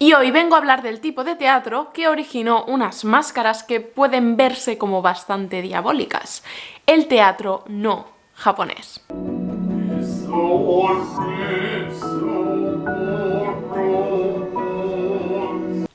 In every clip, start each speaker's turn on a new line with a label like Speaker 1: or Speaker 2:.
Speaker 1: Y hoy vengo a hablar del tipo de teatro que originó unas máscaras que pueden verse como bastante diabólicas: el teatro no japonés.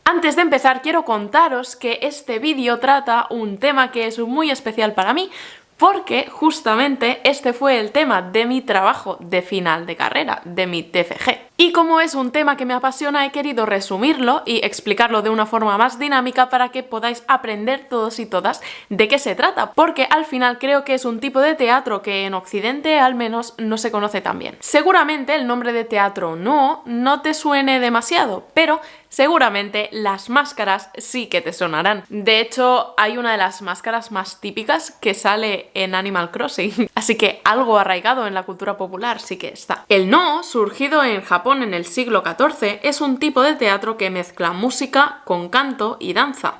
Speaker 1: Antes de empezar, quiero contaros que este vídeo trata un tema que es muy especial para mí, porque justamente este fue el tema de mi trabajo de final de carrera, de mi TFG. Y como es un tema que me apasiona, he querido resumirlo y explicarlo de una forma más dinámica para que podáis aprender todos y todas de qué se trata, porque al final creo que es un tipo de teatro que en Occidente al menos no se conoce tan bien. Seguramente el nombre de teatro no te suene demasiado, pero seguramente las máscaras sí que te sonarán. De hecho, hay una de las máscaras más típicas que sale en Animal Crossing, así que algo arraigado en la cultura popular sí que está. El no, surgido en Japón en el siglo XIV, es un tipo de teatro que mezcla música con canto y danza.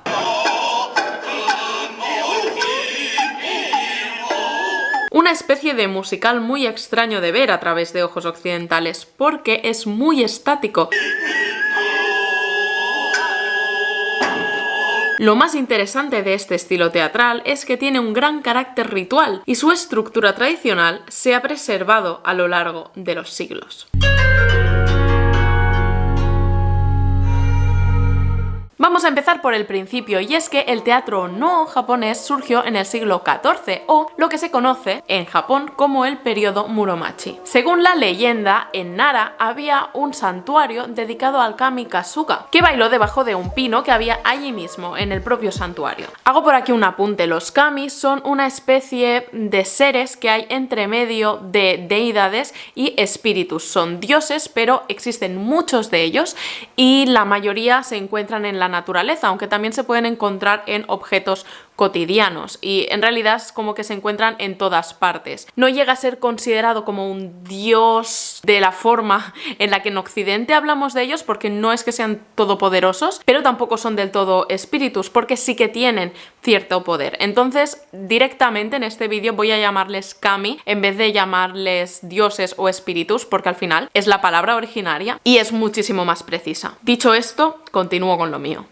Speaker 1: Una especie de musical muy extraño de ver a través de ojos occidentales, porque es muy estático. Lo más interesante de este estilo teatral es que tiene un gran carácter ritual y su estructura tradicional se ha preservado a lo largo de los siglos. Vamos a empezar por el principio, y es que el teatro no japonés surgió en el siglo XIV, o lo que se conoce en Japón como el periodo Muromachi. Según la leyenda, en Nara había un santuario dedicado al kami Kasuga, que bailó debajo de un pino que había allí mismo, en el propio santuario. Hago por aquí un apunte: los kami son una especie de seres que hay entre medio de deidades y espíritus. Son dioses, pero existen muchos de ellos y la mayoría se encuentran en la naturaleza, aunque también se pueden encontrar en objetos cotidianos, y en realidad es como que se encuentran en todas partes. No llega a ser considerado como un dios de la forma en la que en Occidente hablamos de ellos, porque no es que sean todopoderosos, pero tampoco son del todo espíritus, porque sí que tienen cierto poder. Entonces, directamente en este vídeo voy a llamarles kami en vez de llamarles dioses o espíritus, porque al final es la palabra originaria y es muchísimo más precisa. Dicho esto, continúo con lo mío.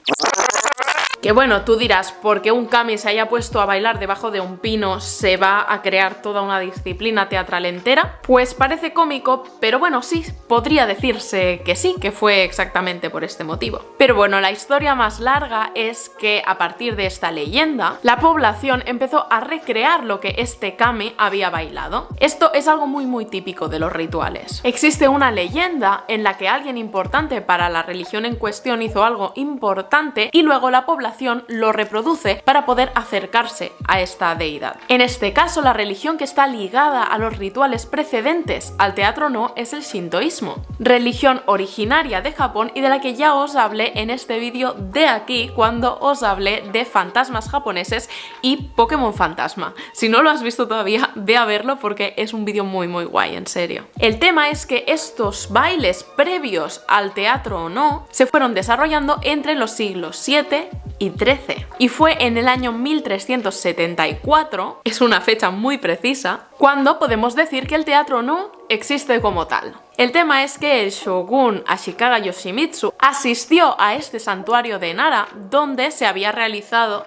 Speaker 1: Que bueno, tú dirás, porque un kami se haya puesto a bailar debajo de un pino se va a crear toda una disciplina teatral entera. Pues parece cómico, pero bueno, sí, podría decirse que sí, que fue exactamente por este motivo. Pero bueno, la historia más larga es que a partir de esta leyenda, la población empezó a recrear lo que este kami había bailado. Esto es algo muy típico de los rituales. Existe una leyenda en la que alguien importante para la religión en cuestión hizo algo importante y luego la población lo reproduce para poder acercarse a esta deidad. En este caso, la religión que está ligada a los rituales precedentes al teatro no es el shintoísmo, religión originaria de Japón y de la que ya os hablé en este vídeo de aquí cuando os hablé de fantasmas japoneses y Pokémon Fantasma. Si no lo has visto todavía, ve a verlo porque es un vídeo muy guay, en serio. El tema es que estos bailes previos al teatro no se fueron desarrollando entre los siglos VII y XIII. Y fue en el año 1374, es una fecha muy precisa, cuando podemos decir que el teatro no existe como tal. El tema es que el shogun Ashikaga Yoshimitsu asistió a este santuario de Nara, donde se había realizado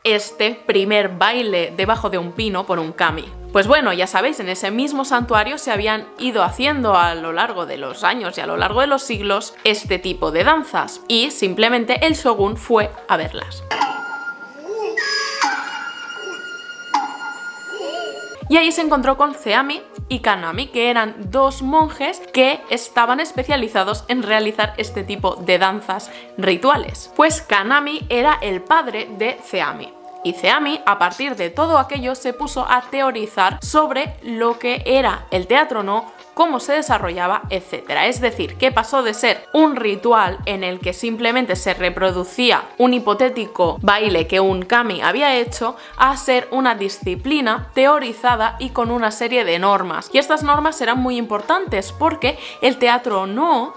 Speaker 1: este primer baile debajo de un pino por un kami. Pues bueno, ya sabéis, en ese mismo santuario se habían ido haciendo a lo largo de los años y a lo largo de los siglos este tipo de danzas, y simplemente el shogun fue a verlas. Y ahí se encontró con Seami y Kanami, que eran dos monjes que estaban especializados en realizar este tipo de danzas rituales. Pues Kanami era el padre de Seami. Y Seami, a partir de todo aquello, se puso a teorizar sobre lo que era el teatro no, cómo se desarrollaba, etc. Es decir, que pasó de ser un ritual en el que simplemente se reproducía un hipotético baile que un kami había hecho, a ser una disciplina teorizada y con una serie de normas. Y estas normas serán muy importantes porque el teatro no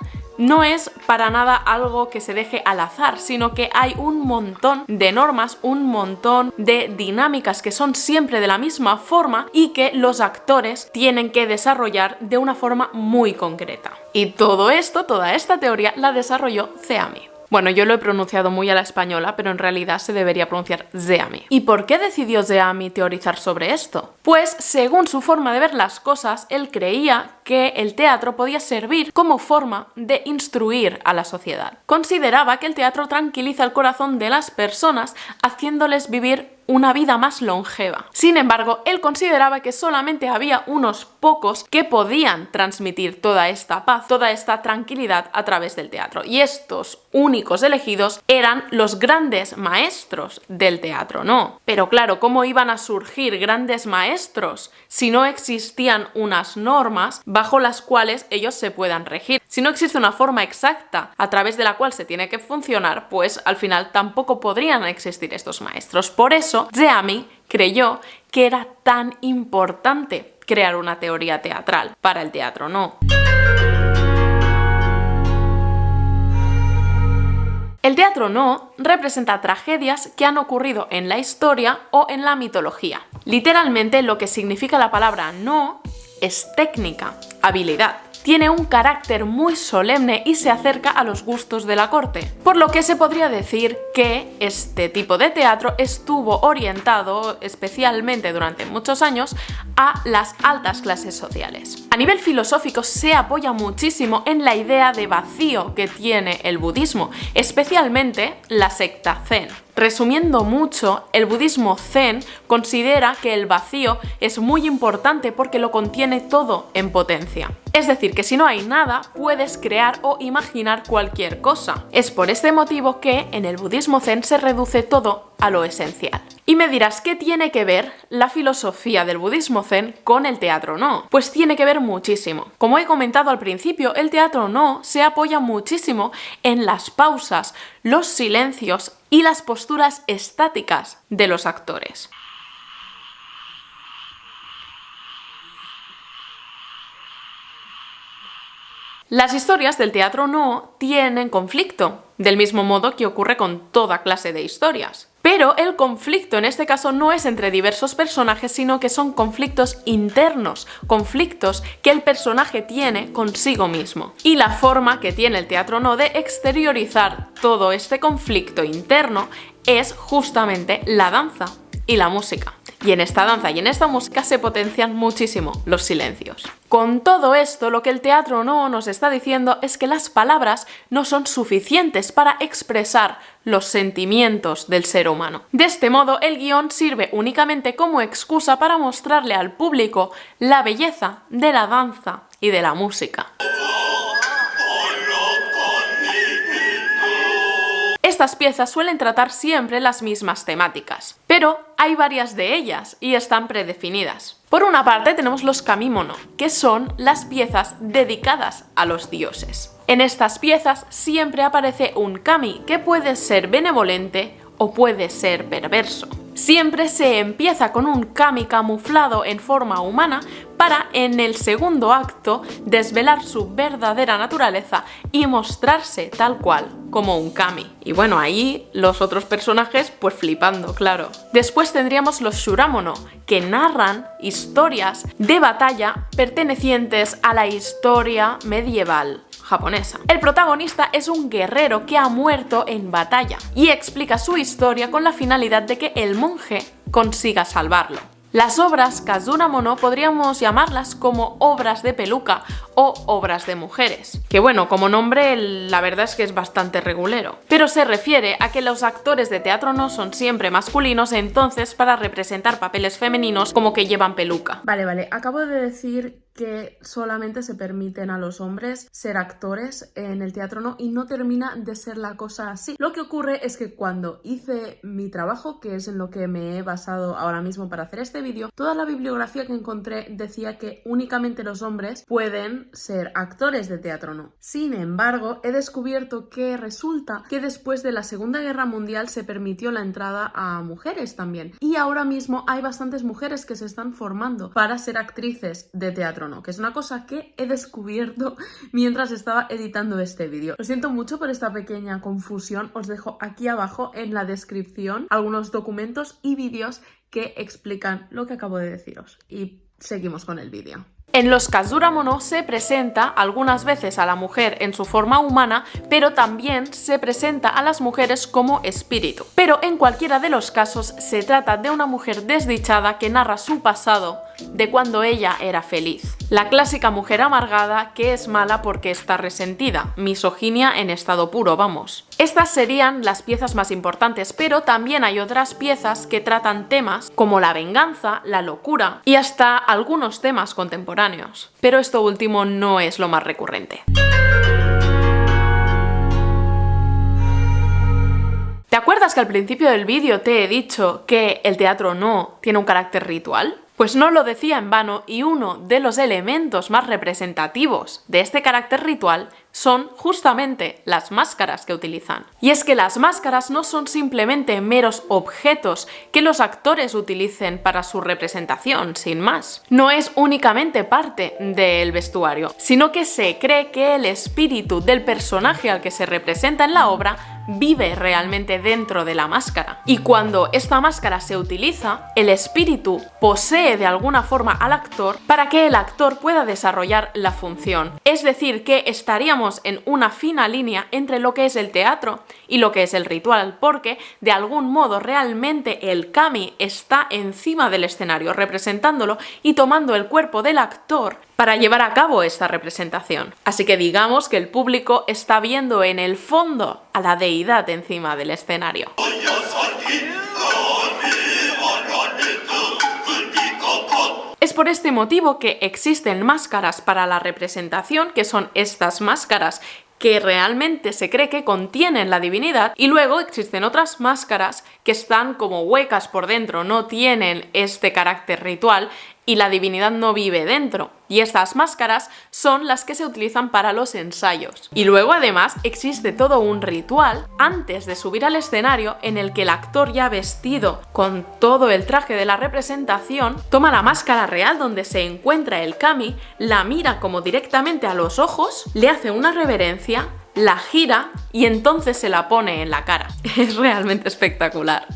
Speaker 1: es para nada algo que se deje al azar, sino que hay un montón de normas, un montón de dinámicas que son siempre de la misma forma y que los actores tienen que desarrollar de una forma muy concreta. Y todo esto, toda esta teoría la desarrolló Seami. Bueno, yo lo he pronunciado muy a la española, pero en realidad se debería pronunciar Zeami. ¿Y por qué decidió Zeami teorizar sobre esto? Pues, según su forma de ver las cosas, él creía que el teatro podía servir como forma de instruir a la sociedad. Consideraba que el teatro tranquiliza el corazón de las personas, haciéndoles vivir una vida más longeva. Sin embargo, él consideraba que solamente había unos pocos que podían transmitir toda esta paz, toda esta tranquilidad a través del teatro. Y estos únicos elegidos eran los grandes maestros del teatro, ¿no? Pero claro, ¿cómo iban a surgir grandes maestros si no existían unas normas bajo las cuales ellos se puedan regir? Si no existe una forma exacta a través de la cual se tiene que funcionar, pues al final tampoco podrían existir estos maestros. Por eso, Zeami creyó que era tan importante crear una teoría teatral para el teatro, ¿no? El teatro no representa tragedias que han ocurrido en la historia o en la mitología. Literalmente lo que significa la palabra no es técnica, habilidad. Tiene un carácter muy solemne y se acerca a los gustos de la corte, por lo que se podría decir que este tipo de teatro estuvo orientado especialmente durante muchos años a las altas clases sociales. A nivel filosófico se apoya muchísimo en la idea de vacío que tiene el budismo, especialmente la secta Zen. Resumiendo mucho, el budismo Zen considera que el vacío es muy importante porque lo contiene todo en potencia. Es decir, que si no hay nada, puedes crear o imaginar cualquier cosa. Es por este motivo que en el budismo Zen se reduce todo a lo esencial. Y me dirás, ¿qué tiene que ver la filosofía del budismo Zen con el teatro no? Pues tiene que ver muchísimo. Como he comentado al principio, el teatro no se apoya muchísimo en las pausas, los silencios y las posturas estáticas de los actores. Las historias del teatro no tienen conflicto, del mismo modo que ocurre con toda clase de historias. Pero el conflicto en este caso no es entre diversos personajes, sino que son conflictos internos, conflictos que el personaje tiene consigo mismo. Y la forma que tiene el teatro no de exteriorizar todo este conflicto interno es justamente la danza y la música. Y en esta danza y en esta música se potencian muchísimo los silencios. Con todo esto, lo que el teatro no nos está diciendo es que las palabras no son suficientes para expresar los sentimientos del ser humano. De este modo, el guión sirve únicamente como excusa para mostrarle al público la belleza de la danza y de la música. Estas piezas suelen tratar siempre las mismas temáticas, pero hay varias de ellas y están predefinidas. Por una parte tenemos los kamimono, que son las piezas dedicadas a los dioses. En estas piezas siempre aparece un kami, que puede ser benevolente o puede ser perverso. Siempre se empieza con un kami camuflado en forma humana para, en el segundo acto, desvelar su verdadera naturaleza y mostrarse tal cual como un kami. Y bueno, ahí los otros personajes pues flipando, claro. Después tendríamos los shuramono, que narran historias de batalla pertenecientes a la historia medieval japonesa. El protagonista es un guerrero que ha muerto en batalla y explica su historia con la finalidad de que el monje consiga salvarlo. Las obras Kazuna-mono podríamos llamarlas como obras de peluca o obras de mujeres, que bueno, como nombre la verdad es que es bastante regulero, pero se refiere a que los actores de teatro no son siempre masculinos, entonces para representar papeles femeninos como que llevan peluca.
Speaker 2: Vale, acabo de decir que solamente se permiten a los hombres ser actores en el teatro no, y no termina de ser la cosa así. Lo que ocurre es que cuando hice mi trabajo, que es en lo que me he basado ahora mismo para hacer este vídeo, toda la bibliografía que encontré decía que únicamente los hombres pueden ser actores de teatro no. Sin embargo, he descubierto que resulta que después de la Segunda Guerra Mundial se permitió la entrada a mujeres también, y ahora mismo hay bastantes mujeres que se están formando para ser actrices de teatro no, que es una cosa que he descubierto mientras estaba editando este vídeo. Lo siento mucho por esta pequeña confusión, os dejo aquí abajo en la descripción algunos documentos y vídeos que explican lo que acabo de deciros. Y seguimos con el vídeo.
Speaker 1: En los Kazuramono se presenta algunas veces a la mujer en su forma humana, pero también se presenta a las mujeres como espíritu. Pero en cualquiera de los casos se trata de una mujer desdichada que narra su pasado de cuando ella era feliz. La clásica mujer amargada que es mala porque está resentida, misoginia en estado puro, vamos. Estas serían las piezas más importantes, pero también hay otras piezas que tratan temas como la venganza, la locura y hasta algunos temas contemporáneos. Pero esto último no es lo más recurrente. ¿Te acuerdas que al principio del vídeo te he dicho que el teatro no tiene un carácter ritual? Pues no lo decía en vano, y uno de los elementos más representativos de este carácter ritual son justamente las máscaras que utilizan. Y es que las máscaras no son simplemente meros objetos que los actores utilicen para su representación, sin más. No es únicamente parte del vestuario, sino que se cree que el espíritu del personaje al que se representa en la obra vive realmente dentro de la máscara. Y cuando esta máscara se utiliza, el espíritu posee de alguna forma al actor para que el actor pueda desarrollar la función. Es decir, que estaríamos en una fina línea entre lo que es el teatro y lo que es el ritual, porque de algún modo realmente el kami está encima del escenario representándolo y tomando el cuerpo del actor para llevar a cabo esta representación. Así que digamos que el público está viendo en el fondo a la deidad encima del escenario. Es por este motivo que existen máscaras para la representación, que son estas máscaras que realmente se cree que contienen la divinidad, y luego existen otras máscaras que están como huecas por dentro, no tienen este carácter ritual y la divinidad no vive dentro. Y estas máscaras son las que se utilizan para los ensayos. Y luego además existe todo un ritual antes de subir al escenario en el que el actor ya vestido con todo el traje de la representación toma la máscara real donde se encuentra el kami, la mira como directamente a los ojos, le hace una reverencia, la gira y entonces se la pone en la cara. Es realmente espectacular.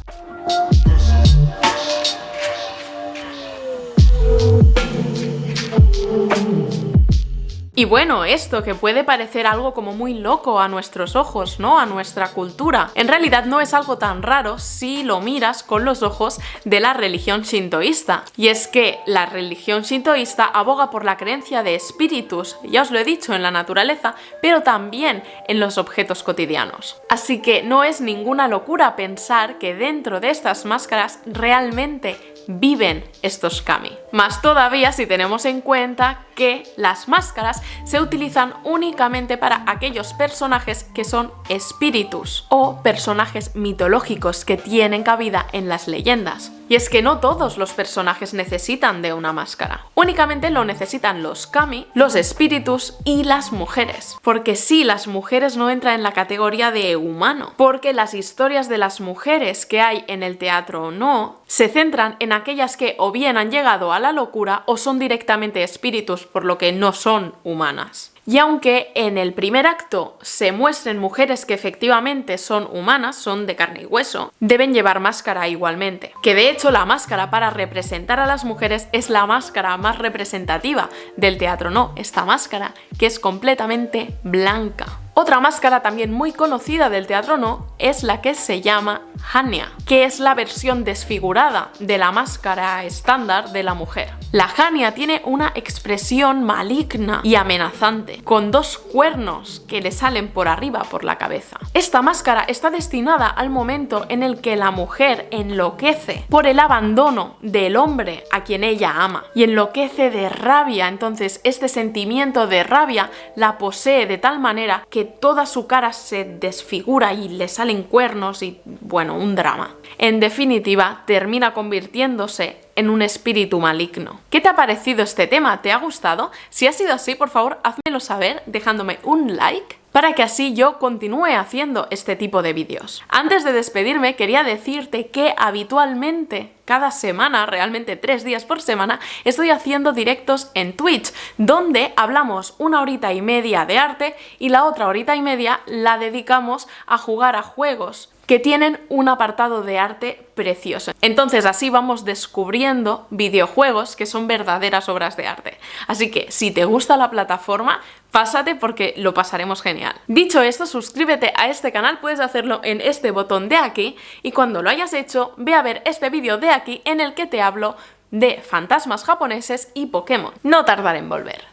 Speaker 1: Y bueno, esto que puede parecer algo como muy loco a nuestros ojos, ¿no? A nuestra cultura, en realidad no es algo tan raro si lo miras con los ojos de la religión shintoísta. Y es que la religión shintoísta aboga por la creencia de espíritus, ya os lo he dicho, en la naturaleza, pero también en los objetos cotidianos. Así que no es ninguna locura pensar que dentro de estas máscaras realmente viven estos kami. Más todavía si tenemos en cuenta que las máscaras se utilizan únicamente para aquellos personajes que son espíritus o personajes mitológicos que tienen cabida en las leyendas. Y es que no todos los personajes necesitan de una máscara. Únicamente lo necesitan los kami, los espíritus y las mujeres. Porque sí, las mujeres no entran en la categoría de humano. Porque las historias de las mujeres que hay en el teatro no se centran en aquellas que o bien han llegado a la locura o son directamente espíritus, por lo que no son humanas. Y aunque en el primer acto se muestren mujeres que efectivamente son humanas, son de carne y hueso, deben llevar máscara igualmente. Que de hecho la máscara para representar a las mujeres es la máscara más representativa del teatro no, esta máscara que es completamente blanca. Otra máscara también muy conocida del teatro no es la que se llama Hanya, que es la versión desfigurada de la máscara estándar de la mujer. La Hanya tiene una expresión maligna y amenazante, con dos cuernos que le salen por arriba por la cabeza. Esta máscara está destinada al momento en el que la mujer enloquece por el abandono del hombre a quien ella ama y enloquece de rabia. Entonces este sentimiento de rabia la posee de tal manera que toda su cara se desfigura y le salen cuernos y, bueno, un drama. En definitiva, termina convirtiéndose en un espíritu maligno. ¿Qué te ha parecido este tema? ¿Te ha gustado? Si ha sido así, por favor, házmelo saber dejándome un like para que así yo continúe haciendo este tipo de vídeos. Antes de despedirme, quería decirte que habitualmente cada semana, realmente 3 días por semana, estoy haciendo directos en Twitch, donde hablamos 1 horita y media de arte y la otra 1 horita y media la dedicamos a jugar a juegos que tienen un apartado de arte precioso. Entonces así vamos descubriendo videojuegos que son verdaderas obras de arte. Así que si te gusta la plataforma, pásate porque lo pasaremos genial. Dicho esto, suscríbete a este canal, puedes hacerlo en este botón de aquí y cuando lo hayas hecho, ve a ver este vídeo de aquí en el que te hablo de fantasmas japoneses y Pokémon. No tardaré en volver.